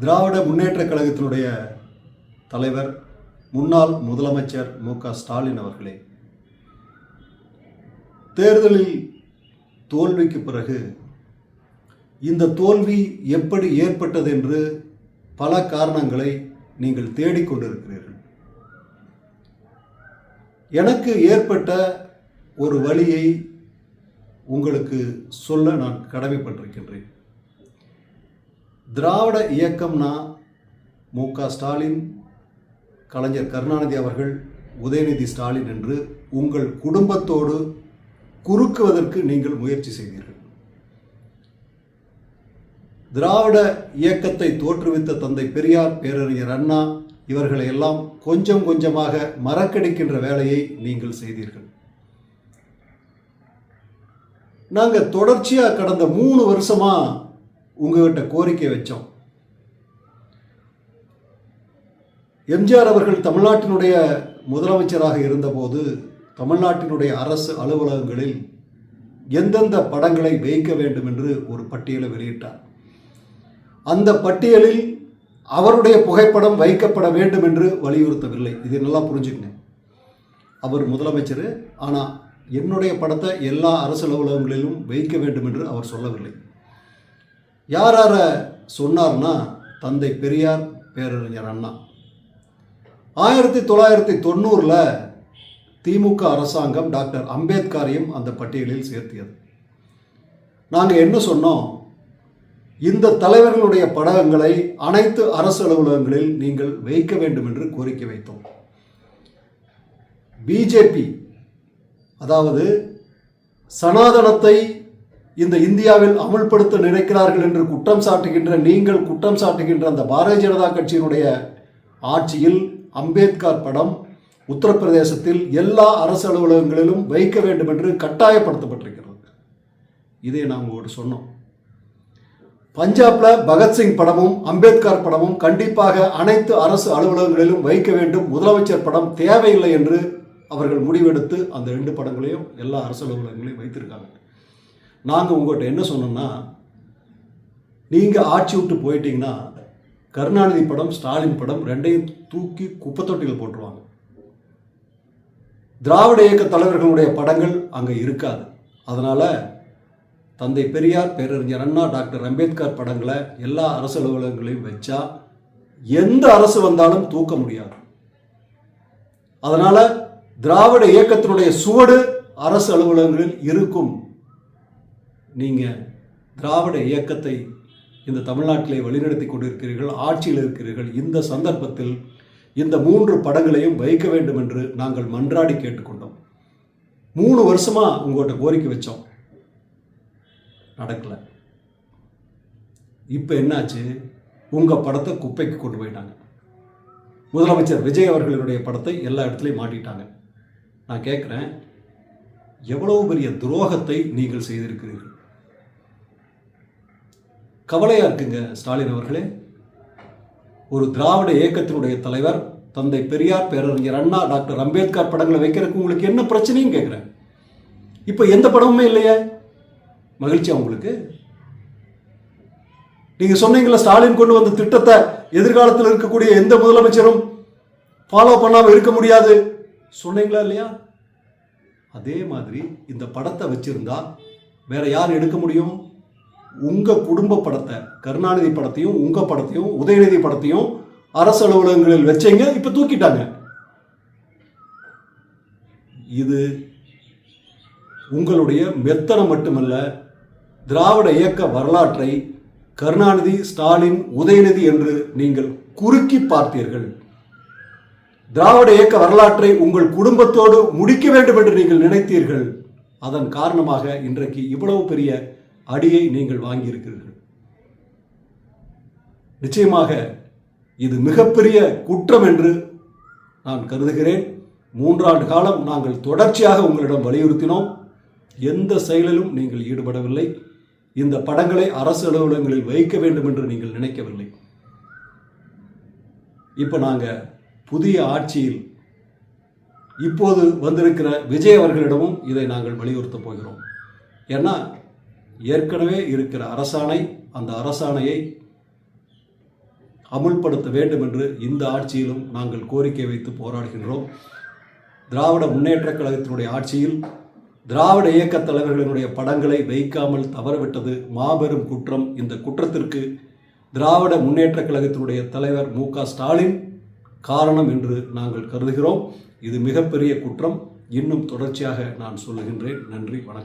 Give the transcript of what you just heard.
திராவிட முன்னேற்றக் கழகத்தினுடைய தலைவர் முன்னாள் முதலமைச்சர் மு.க. ஸ்டாலின் அவர்களே, தேர்தலில் தோல்விக்கு பிறகு இந்த தோல்வி எப்படி ஏற்பட்டது என்று பல காரணங்களை நீங்கள் தேடிக்கொண்டிருக்கிறீர்கள். எனக்கு ஏற்பட்ட ஒரு வழியை உங்களுக்கு சொல்ல நான் கடமைப்பட்டிருக்கின்றேன். திராவிட இயக்கம்னா மு.க. ஸ்டாலின், கலைஞர் கருணாநிதி அவர்கள், உதயநிதி ஸ்டாலின் என்று உங்கள் குடும்பத்தோடு குறுக்குவதற்கு நீங்கள் முயற்சி செய்தீர்கள். திராவிட இயக்கத்தை தோற்றுவித்த தந்தை பெரியார், பேரறிஞர் அண்ணா இவர்களை எல்லாம் கொஞ்சம் கொஞ்சமாக மறக்கடிக்கின்ற வேலையை நீங்கள் செய்தீர்கள். நாங்கள் தொடர்ச்சியாக கடந்த 3 வருஷமா உங்ககிட்ட கோரிக்கை வச்சோம். எம்ஜிஆர் அவர்கள் தமிழ்நாட்டினுடைய முதலமைச்சராக இருந்தபோது தமிழ்நாட்டினுடைய அரசு அலுவலகங்களில் எந்தெந்த படங்களை வைக்க வேண்டும் என்று ஒரு பட்டியலை வெளியிட்டார். அந்த பட்டியலில் அவருடைய புகைப்படம் வைக்கப்பட வேண்டும் என்று வலியுறுத்தவில்லை. இதை நல்லா புரிஞ்சுக்கங்க. அவர் முதலமைச்சர், ஆனால் என்னுடைய படத்தை எல்லா அரசு அலுவலகங்களிலும் வைக்க வேண்டும் என்று அவர் சொல்லவில்லை. யார சொன்னார்னா தந்தை பெரியார், பேரறிஞர் அண்ணா. 1990 திமுக அரசாங்கம் டாக்டர் அம்பேத்கரையும் அந்த பட்டியலில் சேர்த்தியது. நாங்கள் என்ன சொன்னோம்? இந்த தலைவர்களுடைய படங்களை அனைத்து அரசு அலுவலகங்களில் நீங்கள் வைக்க வேண்டும் என்று கோரிக்கை வைத்தோம். பிஜேபி, அதாவது சனாதனத்தை இந்த இந்தியாவில் அமல்படுத்த நினைக்கிறார்கள் என்று குற்றம் சாட்டுகின்ற நீங்கள் குற்றம் சாட்டுகின்ற அந்த பாரதிய ஜனதா கட்சியினுடைய ஆட்சியில் அம்பேத்கர் படம் உத்தரப்பிரதேசத்தில் எல்லா அரசு அலுவலகங்களிலும் வைக்க வேண்டும் என்று கட்டாயப்படுத்தப்பட்டிருக்கிறது. இதை நாங்கள் சொன்னோம். பஞ்சாப்ல பகத்சிங் படமும் அம்பேத்கர் படமும் கண்டிப்பாக அனைத்து அரசு அலுவலகங்களிலும் வைக்க வேண்டும், முதலமைச்சர் படம் தேவையில்லை என்று அவர்கள் முடிவெடுத்து அந்த 2 படங்களையும் எல்லா அரசு அலுவலகங்களையும் வைத்திருக்காங்க. நாங்கள் உங்கள்கிட்ட என்ன சொன்னோம்னா, நீங்கள் ஆட்சி விட்டு போயிட்டீங்கன்னா கருணாநிதி படம், ஸ்டாலின் படம் 2ஐயும் தூக்கி குப்பத்தொட்டியில் போட்டுருவாங்க. திராவிட இயக்க தலைவர்களுடைய படங்கள் அங்கே இருக்காது. அதனால் தந்தை பெரியார், பேரறிஞர் அண்ணா, டாக்டர் அம்பேத்கர் படங்களை எல்லா அரசு அலுவலகங்களையும் வச்சா எந்த அரசு வந்தாலும் தூக்க முடியாது. அதனால் திராவிட இயக்கத்தினுடைய சுவடு அரசு அலுவலகங்களில் இருக்கும். நீங்கள் திராவிட இயக்கத்தை இந்த தமிழ்நாட்டிலே வழிநடத்தி கொண்டிருக்கிறீர்கள், ஆட்சியில் இருக்கிறீர்கள். இந்த சந்தர்ப்பத்தில் இந்த 3 படங்களையும் வைக்க வேண்டும் என்று நாங்கள் மன்றாடி கேட்டுக்கொண்டோம். 3 வருஷமா உங்கள்கிட்ட கோரிக்கை வச்சோம், நடக்கலை. இப்போ என்னாச்சு? உங்கள் படத்தை குப்பைக்கு கொண்டு போயிட்டாங்க. முதலமைச்சர் விஜய் அவர்களுடைய படத்தை எல்லா இடத்துலையும் மாட்டிட்டாங்க. நான் கேட்குறேன், எவ்வளவு பெரிய துரோகத்தை நீங்கள் செய்திருக்கிறீர்கள். கவலையாக இருக்குங்க ஸ்டாலின் அவர்களே. ஒரு திராவிட இயக்கத்தினுடைய தலைவர் தந்தை பெரியார், பேரறிஞர் அண்ணா, டாக்டர் அம்பேத்கர் படங்களை வைக்கிறதுக்கு உங்களுக்கு என்ன பிரச்சனையும் கேட்குறேன். இப்போ எந்த படமுமே இல்லையே, மகிழ்ச்சியா உங்களுக்கு? நீங்கள் சொன்னீங்களா ஸ்டாலின் கொண்டு வந்த திட்டத்தை எதிர்காலத்தில் இருக்கக்கூடிய எந்த முதலமைச்சரும் ஃபாலோ பண்ணாமல் இருக்க முடியாது சொன்னீங்களா இல்லையா? அதே மாதிரி இந்த படத்தை வச்சிருந்தா வேற யார் எடுக்க முடியும்? உங்க குடும்ப படத்தை, கருணாநிதி படத்தையும் உங்க படத்தையும் உதயநிதி படத்தையும் அரசு அலுவலகங்களில் வச்சீங்க, இப்ப தூக்கிட்டாங்க. இது உங்களுடைய மெத்தனம் மட்டுமல்ல, திராவிட இயக்க வரலாற்றை கருணாநிதி, ஸ்டாலின், உதயநிதி என்று நீங்கள் குறுக்கி பார்த்தீர்கள். திராவிட இயக்க வரலாற்றை உங்கள் குடும்பத்தோடு முடிக்க வேண்டும் என்று நீங்கள் நினைத்தீர்கள். அதன் காரணமாக இன்றைக்கு இவ்வளவு பெரிய அடியை நீங்கள் வாங்கியிருக்கிறீர்கள். நிச்சயமாக இது மிகப்பெரிய குற்றம் என்று நான் கருதுகிறேன். 3 ஆண்டு காலம் நாங்கள் தொடர்ச்சியாக உங்களிடம் வலியுறுத்தினோம். எந்த செயலிலும் நீங்கள் ஈடுபடவில்லை. இந்த படங்களை அரசு அலுவலகங்களில் வைக்க வேண்டும் என்று நீங்கள் நினைக்கவில்லை. இப்போ நாங்கள் புதிய ஆட்சியில் இப்போது வந்திருக்கிற விஜய் அவர்களிடமும் இதை நாங்கள் வலியுறுத்த போகிறோம். ஏன்னா ஏற்கனவே இருக்கிற அரசாணை, அந்த அரசாணையை அமுல்படுத்த வேண்டும் என்று இந்த ஆட்சியிலும் நாங்கள் கோரிக்கை வைத்து போராடுகின்றோம். திராவிட முன்னேற்றக் கழகத்தினுடைய ஆட்சியில் திராவிட இயக்க தலைவர்களினுடைய படங்களை வைக்காமல் தவறவிட்டது மாபெரும் குற்றம். இந்த குற்றத்திற்கு திராவிட முன்னேற்றக் கழகத்தினுடைய தலைவர் மு.க. ஸ்டாலின் காரணம் என்று நாங்கள் கருதுகிறோம். இது மிகப்பெரிய குற்றம். இன்னும் தொடர்ச்சியாக நான் சொல்லுகின்றேன். நன்றி, வணக்கம்.